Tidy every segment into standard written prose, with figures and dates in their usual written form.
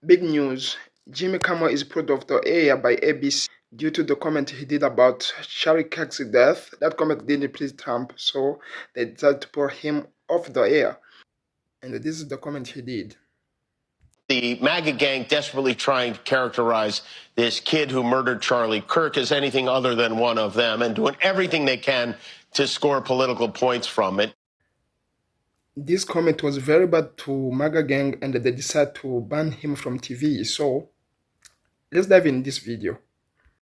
Big news. Jimmy Kimmel is put off the air by ABC due to the comment he did about Charlie Kirk's death. That comment didn't please Trump, so they decided to put him off the air. And this is the comment he did. The MAGA gang desperately trying to characterize this kid who murdered Charlie Kirk as anything other than one of them and doing everything they can to score political points from it. This comment was very bad to MAGA gang and they decided to ban him from TV. So let's dive in this video.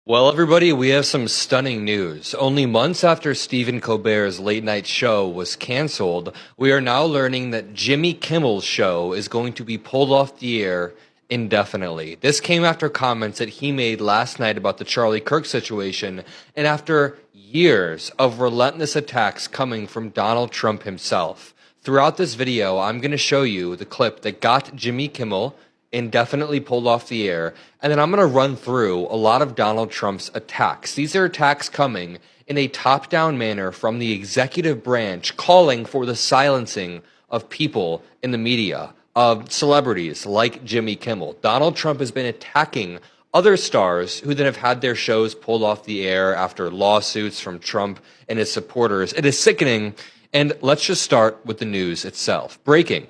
Well, everybody, we have some stunning news. Only months after Stephen Colbert's late night show was canceled, we are now learning that Jimmy Kimmel's show is going to be pulled off the air indefinitely. This came after comments that he made last night about the Charlie Kirk situation and after years of relentless attacks coming from Donald Trump himself. Throughout this video, I'm going to show you the clip that got Jimmy Kimmel indefinitely pulled off the air, and then I'm going to run through a lot of Donald Trump's attacks. These are attacks coming in a top-down manner from the executive branch calling for the silencing of people in the media, of celebrities like Jimmy Kimmel. Donald Trump has been attacking other stars who then have had their shows pulled off the air after lawsuits from Trump and his supporters. It is sickening, and let's just start with the news itself. Breaking.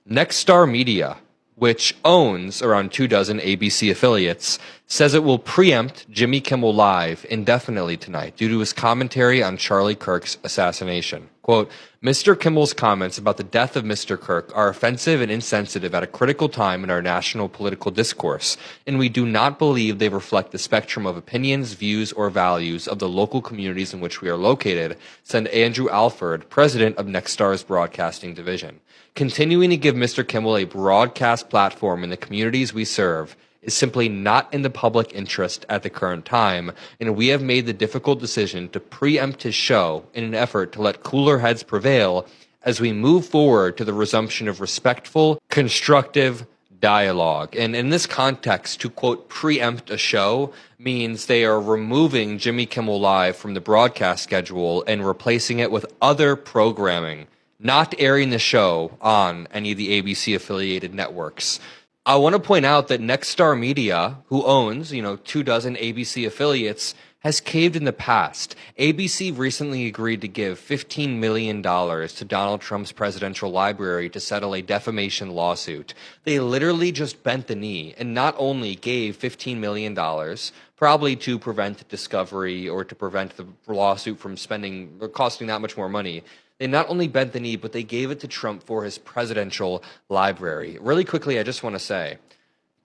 Nexstar Media, which owns around 24 ABC affiliates, says it will preempt Jimmy Kimmel Live indefinitely tonight due to his commentary on Charlie Kirk's assassination. Quote, Mr. Kimmel's comments about the death of Mr. Kirk are offensive and insensitive at a critical time in our national political discourse, and we do not believe they reflect the spectrum of opinions, views, or values of the local communities in which we are located, said Andrew Alford, president of Nexstar's broadcasting division. Continuing to give Mr. Kimmel a broadcast platform in the communities we serve is simply not in the public interest at the current time, and we have made the difficult decision to preempt his show in an effort to let cooler heads prevail as we move forward to the resumption of respectful, constructive dialogue. And in this context, to quote, preempt a show means they are removing Jimmy Kimmel Live from the broadcast schedule and replacing it with other programming, not airing the show on any of the ABC affiliated networks. I want to point out that Nexstar Media, who owns, 24 ABC affiliates, has caved in the past. ABC recently agreed to give $15 million to Donald Trump's presidential library to settle a defamation lawsuit. They literally just bent the knee and not only gave $15 million, probably to prevent discovery or to prevent the lawsuit from spending or costing that much more money. They not only bent the knee, but they gave it to Trump for his presidential library. Really quickly, I just want to say,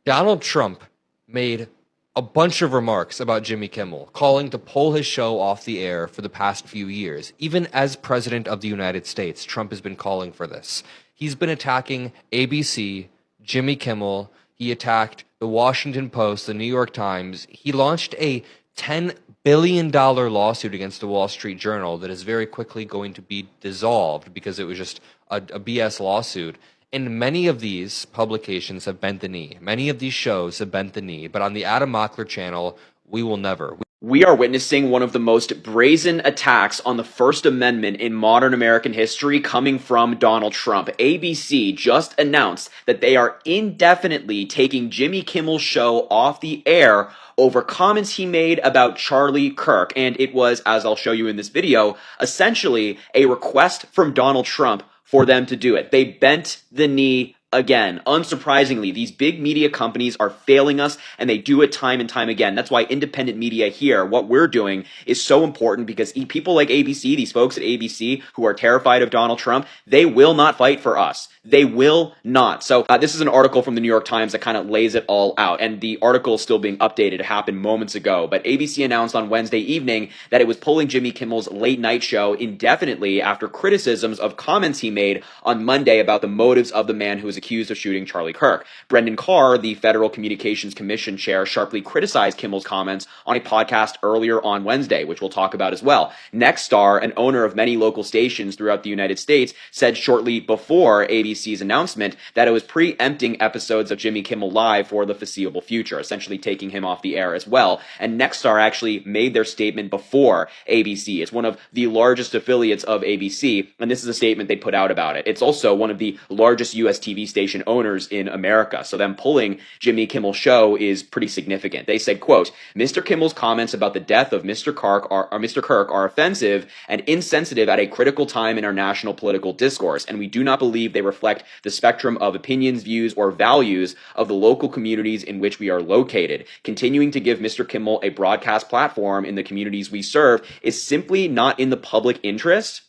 Donald Trump made a bunch of remarks about Jimmy Kimmel, calling to pull his show off the air for the past few years. Even as president of the United States, Trump has been calling for this. He's been attacking ABC, Jimmy Kimmel. He attacked the Washington Post, the New York Times. He launched a $10 billion lawsuit against the Wall Street Journal that is very quickly going to be dissolved because it was just a BS lawsuit. And many of these publications have bent the knee. Many of these shows have bent the knee. But on the Adam Mockler channel, we will never. We are witnessing one of the most brazen attacks on the First Amendment in modern American history coming from Donald Trump. ABC just announced that they are indefinitely taking Jimmy Kimmel's show off the air over comments he made about Charlie Kirk. And it was, as I'll show you in this video, essentially a request from Donald Trump for them to do it. They bent the knee again. Unsurprisingly, these big media companies are failing us, and they do it time and time again. That's why independent media here, what we're doing, is so important, because people like ABC, these folks at ABC who are terrified of Donald Trump, they will not fight for us. They will not. So this is an article from the New York Times that kind of lays it all out, and the article is still being updated. It happened moments ago, but ABC announced on Wednesday evening that it was pulling Jimmy Kimmel's late night show indefinitely after criticisms of comments he made on Monday about the motives of the man who was accused of shooting Charlie Kirk. Brendan Carr, the Federal Communications Commission chair, sharply criticized Kimmel's comments on a podcast earlier on Wednesday, which we'll talk about as well. Nexstar, an owner of many local stations throughout the United States, said shortly before ABC's announcement that it was preempting episodes of Jimmy Kimmel Live for the foreseeable future, essentially taking him off the air as well. And Nexstar actually made their statement before ABC. It's one of the largest affiliates of ABC, and this is a statement they put out about it. It's also one of the largest U.S. TV TV station owners in America. So them pulling Jimmy Kimmel Show is pretty significant. They said, quote, Mr. Kimmel's comments about the death of Mr. Kirk are offensive and insensitive at a critical time in our national political discourse, and we do not believe they reflect the spectrum of opinions, views, or values of the local communities in which we are located. Continuing to give Mr. Kimmel a broadcast platform in the communities we serve is simply not in the public interest,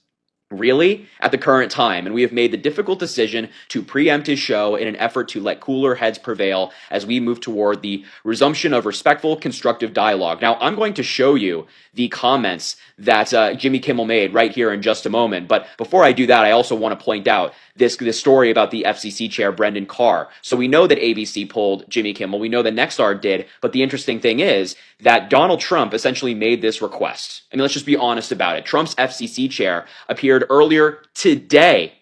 really, at the current time, and we have made the difficult decision to preempt his show in an effort to let cooler heads prevail as we move toward the resumption of respectful, constructive dialogue. Now, I'm going to show you the comments that Jimmy Kimmel made right here in just a moment, but before I do that, I also want to point out this story about the FCC chair, Brendan Carr. So we know that ABC pulled Jimmy Kimmel. We know that Nexstar did. But the interesting thing is that Donald Trump essentially made this request. I mean, let's just be honest about it. Trump's FCC chair appeared earlier today,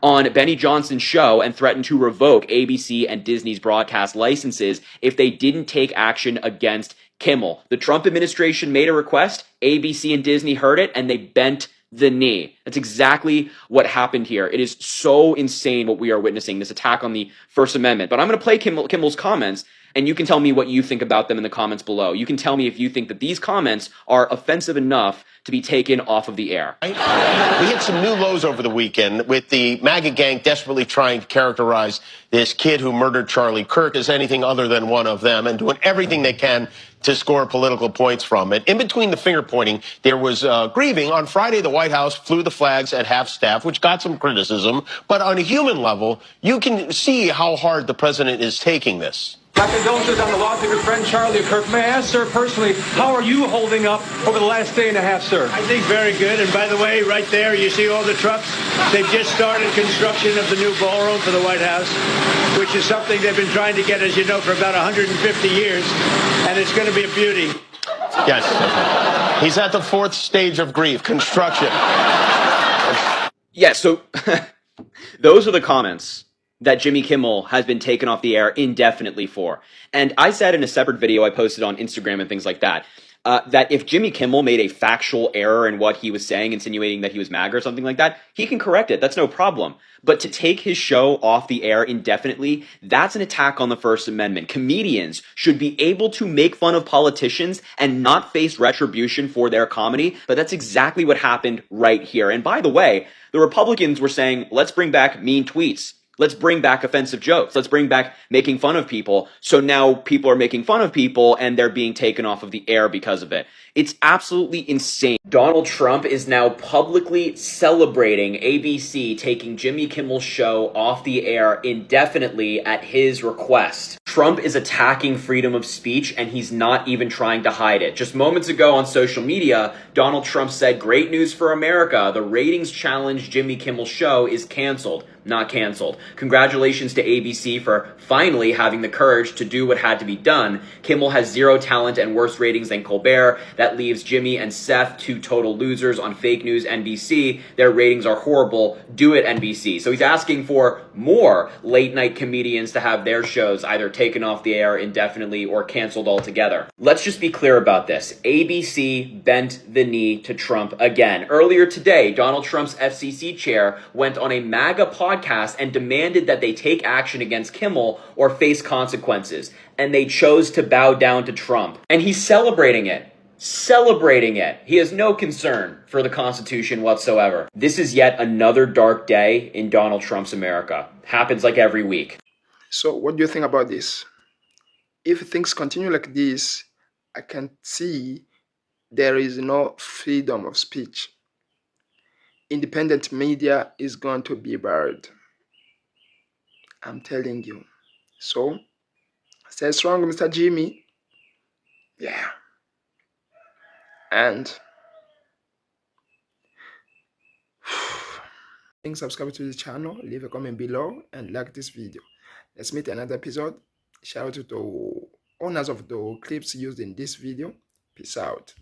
on Benny Johnson's show and threatened to revoke ABC and Disney's broadcast licenses if they didn't take action against Kimmel. The Trump administration made a request. ABC and Disney heard it, and they bent the knee. That's exactly what happened here. It is so insane what we are witnessing, this attack on the First Amendment. But I'm going to play Kimmel's comments, and you can tell me what you think about them in the comments below. You can tell me if you think that these comments are offensive enough to be taken off of the air. We hit some new lows over the weekend with the MAGA gang desperately trying to characterize this kid who murdered Charlie Kirk as anything other than one of them and doing everything they can to score political points from it. In between the finger pointing, there was grieving. On Friday, the White House flew the flags at half staff, which got some criticism. But on a human level, you can see how hard the president is taking this. My condolences on the loss of your friend Charlie Kirk. May I ask, sir, personally, how are you holding up over the last day and a half, sir? I think very good. And by the way, right there, you see all the trucks? They've just started construction of the new ballroom for the White House, which is something they've been trying to get, as you know, for about 150 years. And it's going to be a beauty. Yes. He's at the fourth stage of grief, construction. Yeah, so those are the comments that Jimmy Kimmel has been taken off the air indefinitely for. And I said in a separate video I posted on Instagram and things like that, that if Jimmy Kimmel made a factual error in what he was saying, insinuating that he was MAGA or something like that, he can correct it. That's no problem. But to take his show off the air indefinitely, that's an attack on the First Amendment. Comedians should be able to make fun of politicians and not face retribution for their comedy, but that's exactly what happened right here. And by the way, the Republicans were saying, let's bring back mean tweets. Let's bring back offensive jokes. Let's bring back making fun of people. So now people are making fun of people and they're being taken off of the air because of it. It's absolutely insane. Donald Trump is now publicly celebrating ABC taking Jimmy Kimmel's show off the air indefinitely at his request. Trump is attacking freedom of speech and he's not even trying to hide it. Just moments ago on social media, Donald Trump said, "Great news for America. The ratings challenge Jimmy Kimmel's show is canceled." Not canceled. Congratulations to ABC for finally having the courage to do what had to be done. Kimmel has zero talent and worse ratings than Colbert. That leaves Jimmy and Seth, two total losers on fake news NBC. Their ratings are horrible. Do it, NBC. So he's asking for more late night comedians to have their shows either taken off the air indefinitely or canceled altogether. Let's just be clear about this. ABC bent the knee to Trump again. Earlier today, Donald Trump's FCC chair went on a MAGA podcast and demanded that they take action against Kimmel or face consequences. And they chose to bow down to Trump. And he's celebrating it. Celebrating it. He has no concern for the Constitution whatsoever. This is yet another dark day in Donald Trump's America. Happens like every week. So what do you think about this? If things continue like this, I can see there is no freedom of speech. Independent media is going to be buried. I'm telling you. So, stay strong, Mr. Jimmy. Yeah. And subscribe to the channel, leave a comment below, and like this video. Let's meet another episode. Shout out to the owners of the clips used in this video. Peace out.